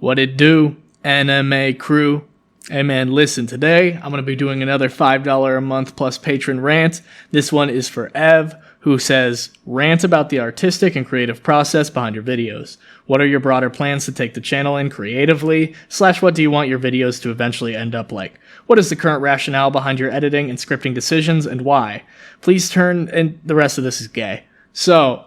What it do, anime crew? Hey man, listen, today I'm going to be doing another $5 a month plus patron rant. This one is for Ev, who says, rant about the artistic and creative process behind your videos. What are your broader plans to take the channel in creatively? / what do you want your videos to eventually end up like? What is the current rationale behind your editing and scripting decisions and why? Please turn, and the rest of this is gay. So,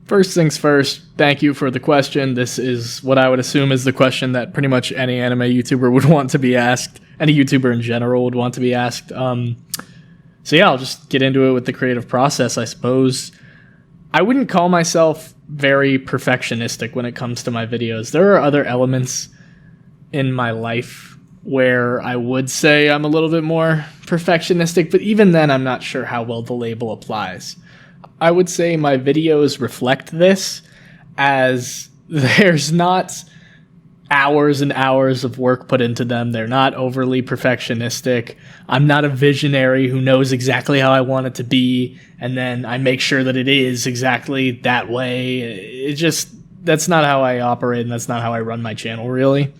first things first, thank you for the question. This is what I would assume is the question that pretty much any anime YouTuber would want to be asked. Any YouTuber in general would want to be asked. So yeah, I'll just get into it with the creative process, I suppose. I wouldn't call myself very perfectionistic when it comes to my videos. There are other elements in my life where I would say I'm a little bit more perfectionistic, but even then I'm not sure how well the label applies. I would say my videos reflect this, as there's not hours and hours of work put into them. They're not overly perfectionistic. I'm not a visionary who knows exactly how I want it to be, and then I make sure that it is exactly that way. That's not how I operate, and that's not how I run my channel, really.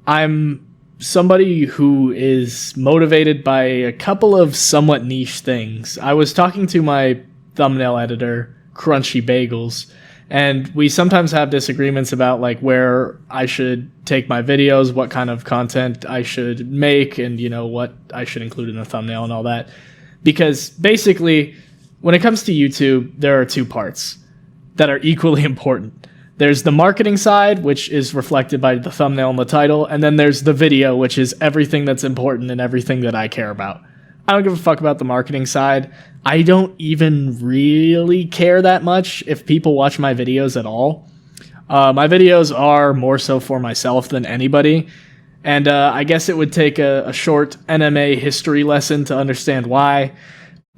I'm somebody who is motivated by a couple of somewhat niche things. I was talking to my thumbnail editor, Crunchy Bagels, and we sometimes have disagreements about like where I should take my videos, what kind of content I should make, and what I should include in the thumbnail and all that. Because basically, when it comes to YouTube, there are two parts that are equally important. There's the marketing side, which is reflected by the thumbnail and the title, and then there's the video, which is everything that's important and everything that I care about. I don't give a fuck about the marketing side. I don't even really care that much if people watch my videos at all. My videos are more so for myself than anybody, and I guess it would take a short anime history lesson to understand why.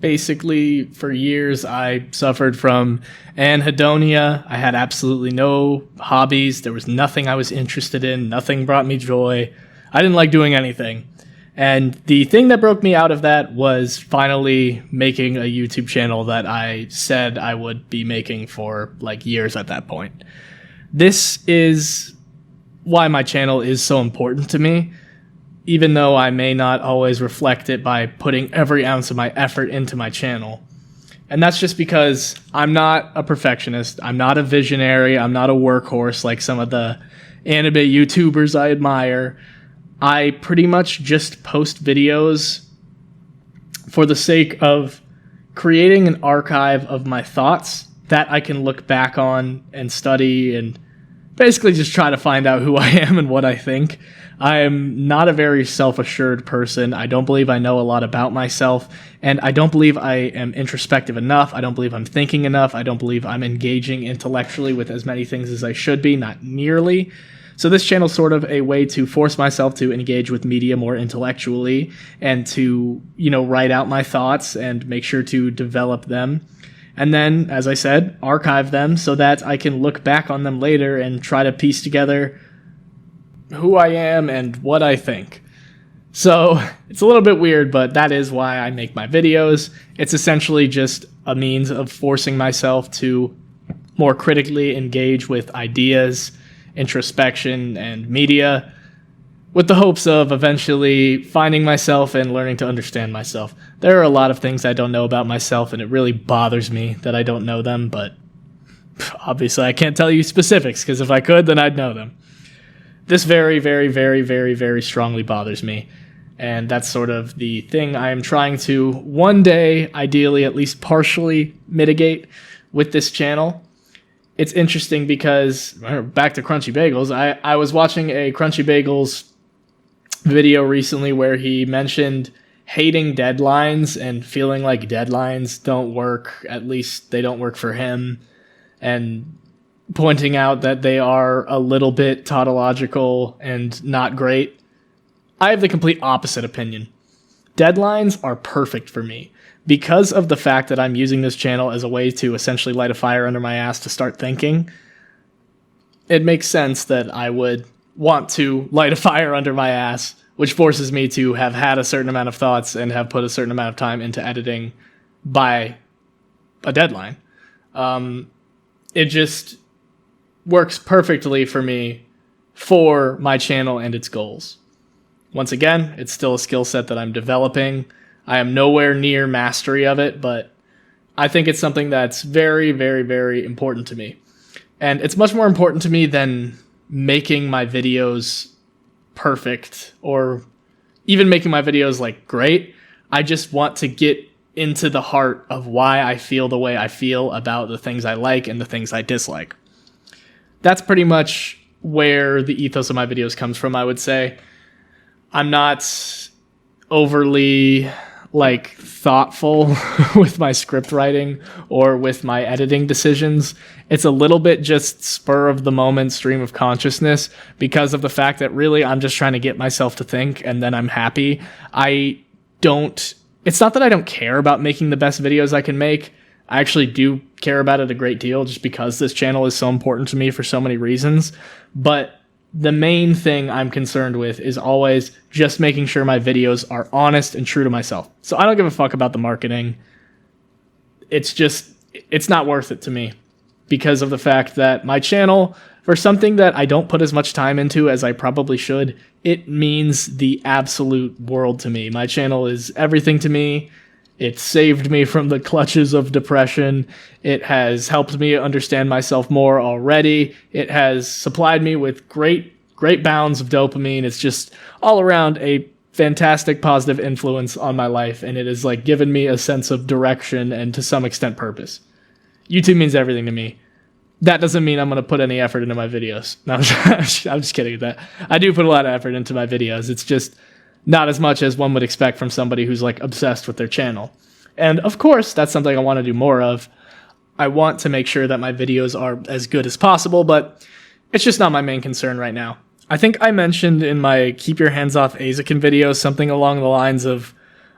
Basically, for years, I suffered from anhedonia. I had absolutely no hobbies. There was nothing I was interested in. Nothing brought me joy. I didn't like doing anything. And the thing that broke me out of that was finally making a YouTube channel that I said I would be making for like years at that point. This is why my channel is so important to me, even though I may not always reflect it by putting every ounce of my effort into my channel. And that's just because I'm not a perfectionist. I'm not a visionary. I'm not a workhorse like some of the anime YouTubers I admire. I pretty much just post videos for the sake of creating an archive of my thoughts that I can look back on and study and basically just try to find out who I am and what I think. I am not a very self-assured person. I don't believe I know a lot about myself, and I don't believe I am introspective enough. I don't believe I'm thinking enough. I don't believe I'm engaging intellectually with as many things as I should be, not nearly. So this channel is sort of a way to force myself to engage with media more intellectually and to, write out my thoughts and make sure to develop them. And then, as I said, archive them so that I can look back on them later and try to piece together who I am and what I think. So it's a little bit weird, but that is why I make my videos. It's essentially just a means of forcing myself to more critically engage with ideas, introspection, and media, with the hopes of eventually finding myself and learning to understand myself. There are a lot of things I don't know about myself, and it really bothers me that I don't know them, but obviously I can't tell you specifics, because if I could, then I'd know them. This very, very, very, very, very strongly bothers me, and that's sort of the thing I am trying to one day, ideally at least partially, mitigate with this channel. It's interesting because, back to Crunchy Bagels, I was watching a Crunchy Bagels video recently where he mentioned hating deadlines and feeling like deadlines don't work, at least they don't work for him, and pointing out that they are a little bit tautological and not great. I have the complete opposite opinion. Deadlines are perfect for me. Because of the fact that I'm using this channel as a way to essentially light a fire under my ass to start thinking, it makes sense that I would want to light a fire under my ass, which forces me to have had a certain amount of thoughts and have put a certain amount of time into editing by a deadline. It just works perfectly for me for my channel and its goals. Once again, it's still a skill set that I'm developing. I am nowhere near mastery of it, but I think it's something that's very, very, very important to me. And it's much more important to me than making my videos perfect or even making my videos like great. I just want to get into the heart of why I feel the way I feel about the things I like and the things I dislike. That's pretty much where the ethos of my videos comes from, I would say. I'm not overly thoughtful with my script writing or with my editing decisions. It's a little bit just spur of the moment stream of consciousness because of the fact that really I'm just trying to get myself to think and then I'm happy. It's not that I don't care about making the best videos I can make. I actually do care about it a great deal just because this channel is so important to me for so many reasons. But the main thing I'm concerned with is always just making sure my videos are honest and true to myself. So I don't give a fuck about the marketing. It's not worth it to me because of the fact that my channel, for something that I don't put as much time into as I probably should, it means the absolute world to me. My channel is everything to me. It saved me from the clutches of depression. It has helped me understand myself more already. It has supplied me with great bounds of dopamine. It's just all around a fantastic positive influence on my life, and it has given me a sense of direction and to some extent purpose. YouTube means everything to me. That doesn't mean I'm going to put any effort into my videos. No, I'm just kidding with that. I do put a lot of effort into my videos. It's just not as much as one would expect from somebody who's obsessed with their channel. And of course, that's something I want to do more of. I want to make sure that my videos are as good as possible, but it's just not my main concern right now. I think I mentioned in my Keep Your Hands Off Azakin video something along the lines of,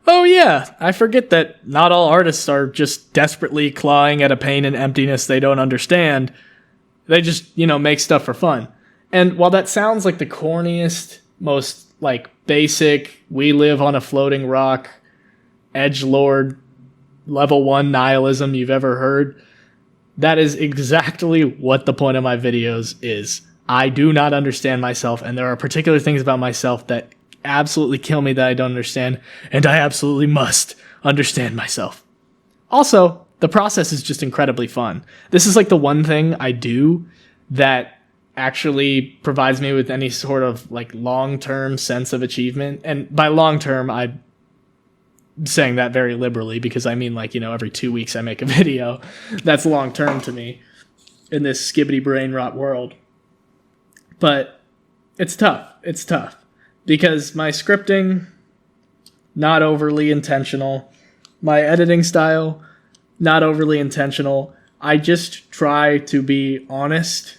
oh yeah, I forget that not all artists are just desperately clawing at a pain and emptiness they don't understand. They just, make stuff for fun. And while that sounds like the corniest, most basic, we live on a floating rock, edgelord, level 1 nihilism you've ever heard, that is exactly what the point of my videos is. I do not understand myself, and there are particular things about myself that absolutely kill me that I don't understand, and I absolutely must understand myself. Also, the process is just incredibly fun. This is the one thing I do that actually provides me with any sort of long-term sense of achievement. And by long-term, I'm saying that very liberally because I mean every 2 weeks I make a video. That's long-term to me in this skibbity brain rot world. But it's tough. It's tough because my scripting, not overly intentional. My editing style, not overly intentional. I just try to be honest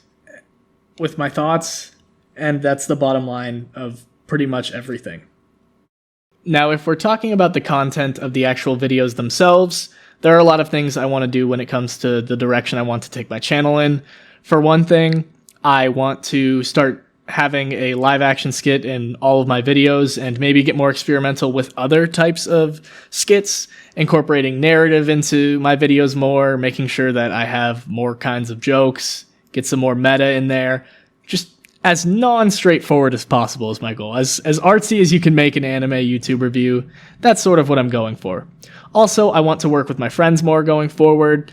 with my thoughts, and that's the bottom line of pretty much everything. Now, if we're talking about the content of the actual videos themselves, there are a lot of things I want to do when it comes to the direction I want to take my channel in. For one thing, I want to start having a live action skit in all of my videos and maybe get more experimental with other types of skits, incorporating narrative into my videos more, making sure that I have more kinds of jokes, get some more meta in there. Just as non-straightforward as possible is my goal. As artsy as you can make an anime YouTube review, that's sort of what I'm going for. Also, I want to work with my friends more going forward.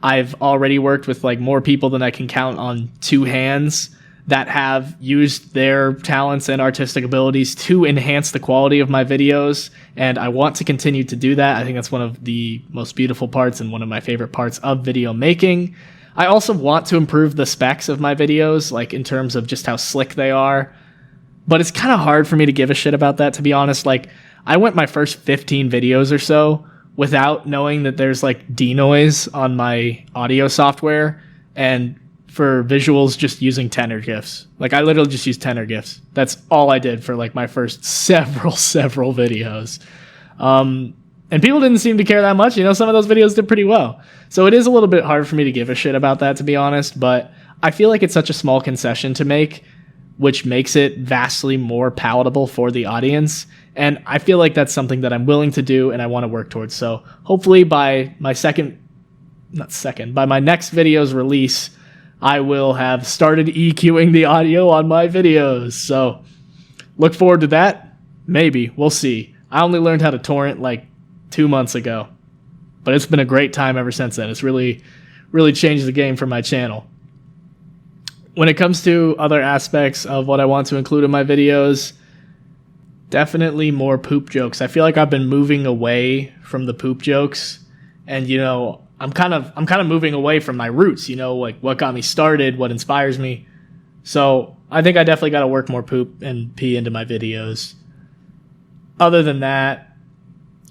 I've already worked with more people than I can count on two hands that have used their talents and artistic abilities to enhance the quality of my videos, and I want to continue to do that. I think that's one of the most beautiful parts and one of my favorite parts of video making. I also want to improve the specs of my videos, in terms of just how slick they are, but it's kind of hard for me to give a shit about that, to be honest. I went my first 15 videos or so without knowing that there's denoise on my audio software, and for visuals just using tenor GIFs. I literally just used tenor GIFs. That's all I did for my first several videos. And people didn't seem to care that much. Some of those videos did pretty well. So it is a little bit hard for me to give a shit about that, to be honest, but I feel like it's such a small concession to make, which makes it vastly more palatable for the audience. And I feel like that's something that I'm willing to do and I want to work towards. So hopefully by my next video's release, I will have started EQing the audio on my videos. So look forward to that. Maybe. We'll see. I only learned how to torrent like 2 months ago, but it's been a great time ever since then. It's really changed the game for my channel. When it comes to other aspects of what I want to include in my videos, definitely more poop jokes. I feel like I've been moving away from the poop jokes, and I'm kind of moving away from my roots, like what got me started, what inspires me. So I think I definitely got to work more poop and pee into my videos. Other than that,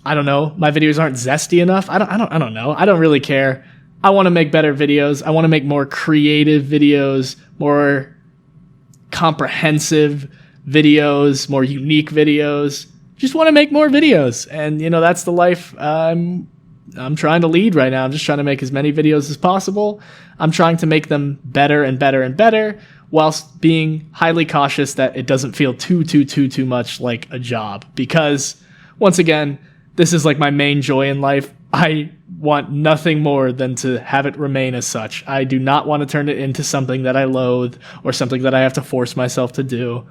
I don't know. My videos aren't zesty enough. I don't know. I don't really care. I want to make better videos. I want to make more creative videos, more comprehensive videos, more unique videos. Just want to make more videos. And, that's the life I'm trying to lead right now. I'm just trying to make as many videos as possible. I'm trying to make them better and better and better, whilst being highly cautious that it doesn't feel too much like a job. Because, once again, this is like my main joy in life. I want nothing more than to have it remain as such. I do not want to turn it into something that I loathe or something that I have to force myself to do.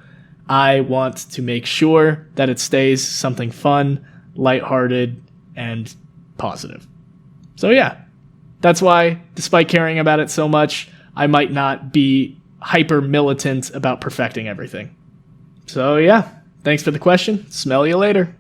I want to make sure that it stays something fun, lighthearted, and positive. So yeah, that's why, despite caring about it so much, I might not be hyper militant about perfecting everything. So yeah, thanks for the question. Smell you later.